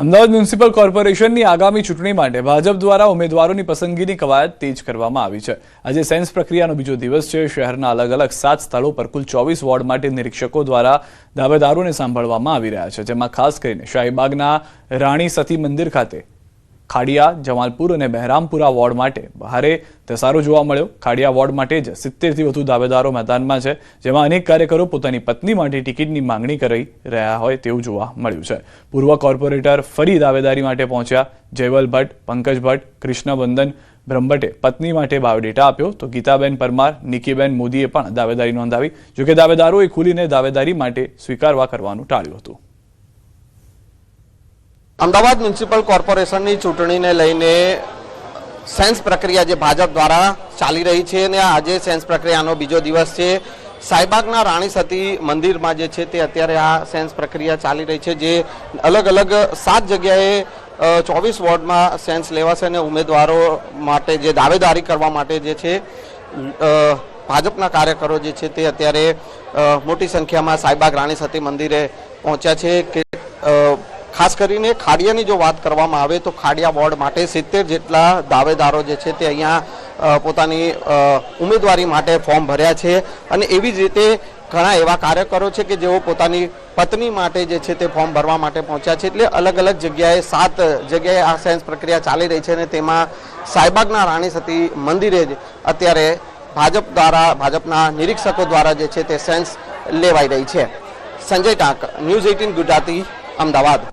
Ahmedabad municipal કોર્પોરેશનની આગામી ચૂંટણી માટે ભાજપ દ્વારા ઉમેદવારોની પસંદગીની કવાયત તેજ કરવામાં આવી છે। આજે સેન્સ પ્રક્રિયાનો બીજો દિવસ છે। શહેરના અલગ અલગ 7 સ્થળો પર કુલ 24 વોર્ડ માટે નિરીક્ષકો દ્વારા દાવેદારોને સાંભળવામાં આવી રહ્યા છે, જેમાં ખાસ કરીને શાહીબાગના રાણી સતી મંદિર ખાતે ખાડિયા, જમાલપુર અને બહેરામપુરા વોર્ડ માટે ભારે ધસારો જોવા મળ્યો। ખાડિયા વોર્ડ માટે જ 70થી વધુ દાવેદારો મેદાનમાં છે, જેમાં અનેક કાર્યકરો પોતાની પત્ની માટે ટિકિટની માંગણી કરી રહ્યા હોય તેવું જોવા મળ્યું છે। પૂર્વ કોર્પોરેટર ફરી દાવેદારી માટે પહોંચ્યા। જયવલ ભટ્ટ, પંકજ ભટ્ટ, કૃષ્ણવંદન બ્રહ્મભટ્ટે પત્ની માટે બાયોડેટા આપ્યો, તો ગીતાબેન પરમાર, નિકીબેન મોદીએ પણ દાવેદારી નોંધાવી। જોકે દાવેદારોએ ખુલીને દાવેદારી માટે સ્વીકારવા કરવાનું ટાળ્યું હતું। અમદાવાદ મ્યુનિસિપલ કોર્પોરેશનની ચૂંટણીને લઈને સેન્સ પ્રક્રિયા જે ભાજપ દ્વારા ચાલી રહી છે અને આજે સેન્સ પ્રક્રિયાનો બીજો દિવસ છે। શાહીબાગના રાણી સતી મંદિરમાં જે છે તે અત્યારે આ સેન્સ પ્રક્રિયા ચાલી રહી છે, જે અલગ અલગ 7 જગ્યાએ 24 વોર્ડમાં સેન્સ લેવાશે અને ઉમેદવારો માટે જે દાવેદારી કરવા માટે જે છે ભાજપના કાર્યકરો જે છે તે અત્યારે મોટી સંખ્યામાં શાહીબાગ રાણી સતી મંદિરે પહોંચ્યા છે। ખાસ કરીને ખાડિયાની જો વાત કરવામાં આવે તો ખાડિયા વોર્ડ માટે 70 જેટલા દાવેદારો જે છે તે અહીંયા પોતાની ઉમેદવારી માટે ફોર્મ ભર્યા છે અને એવી જ રીતે ઘણા એવા કાર્યકરો છે કે જેઓ પોતાની પત્ની માટે જે છે તે ફોર્મ ભરવા માટે પહોંચ્યા છે। એટલે અલગ અલગ જગ્યાએ 7 જગ્યાએ આ સેન્સ પ્રક્રિયા ચાલી રહી છે અને તેમાં શાહીબાગના રાણી સતી મંદિરે જ અત્યારે ભાજપ દ્વારા ભાજપના નિરીક્ષકો દ્વારા જે છે તે સેન્સ લેવાઈ રહી છે। સંજય ટાંક, ન્યૂઝ 18 ગુજરાતી, અમદાવાદ।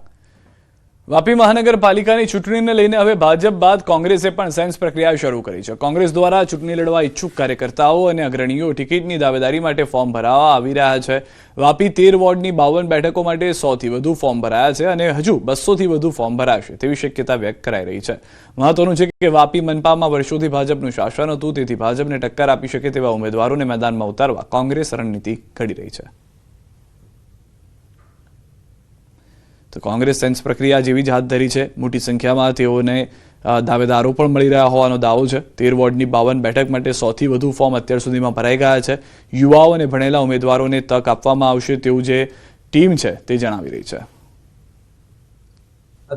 વાપી મહાનગરપાલિકાની ચૂંટણીને લઈને હવે ભાજપ બાદ કોંગ્રેસે પણ સેન્સ પ્રક્રિયા શરૂ કરી છે। કોંગ્રેસ દ્વારા ચૂંટણી લડવા ઈચ્છુક કાર્યકર્તાઓ અને અગ્રણીઓ ટિકિટની દાવેદારી માટે ફોર્મ ભરાવા આવી રહ્યા છે। વાપી 13 વોર્ડની 52 બેઠકો માટે 100થી વધુ ફોર્મ ભરાયા છે અને હજુ 200થી વધુ ફોર્મ ભરાશે તેવી શક્યતા વ્યક્ત કરાઈ રહી છે। મહત્વનું છે કે વાપી મનપામાં વર્ષોથી ભાજપનું શાસન હતું, તેથી ભાજપને ટક્કર આપી શકે તેવા ઉમેદવારોને મેદાનમાં ઉતારવા કોંગ્રેસ રણનીતિ ઘડી રહી છે। તો કોંગ્રેસ સેન્સ પ્રક્રિયા જેવી જ હાથ ધરી છે। મોટી સંખ્યામાં તેઓને દાવેદારો પણ મળી રહ્યા હોવાનો દાવો છે। 13 વોર્ડની 52 બેઠક માટે 100થી વધુ ફોર્મ અત્યાર સુધીમાં ભરાઈ ગયા છે। યુવાઓ અને ભણેલા ઉમેદવારોને તક આપવામાં આવશે તેવું જે ટીમ છે તે જણાવી રહી છે।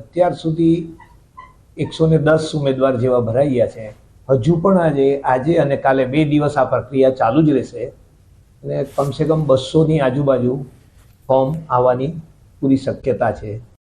અત્યાર સુધી 110 ઉમેદવાર જેવા ભરાઈ ગયા છે। હજુ પણ આજે અને કાલે 2 દિવસ આ પ્રક્રિયા ચાલુ જ રહેશે અને કમસે કમ 200ની આજુબાજુ ફોર્મ આવવાની પૂરી શક્યતા છે।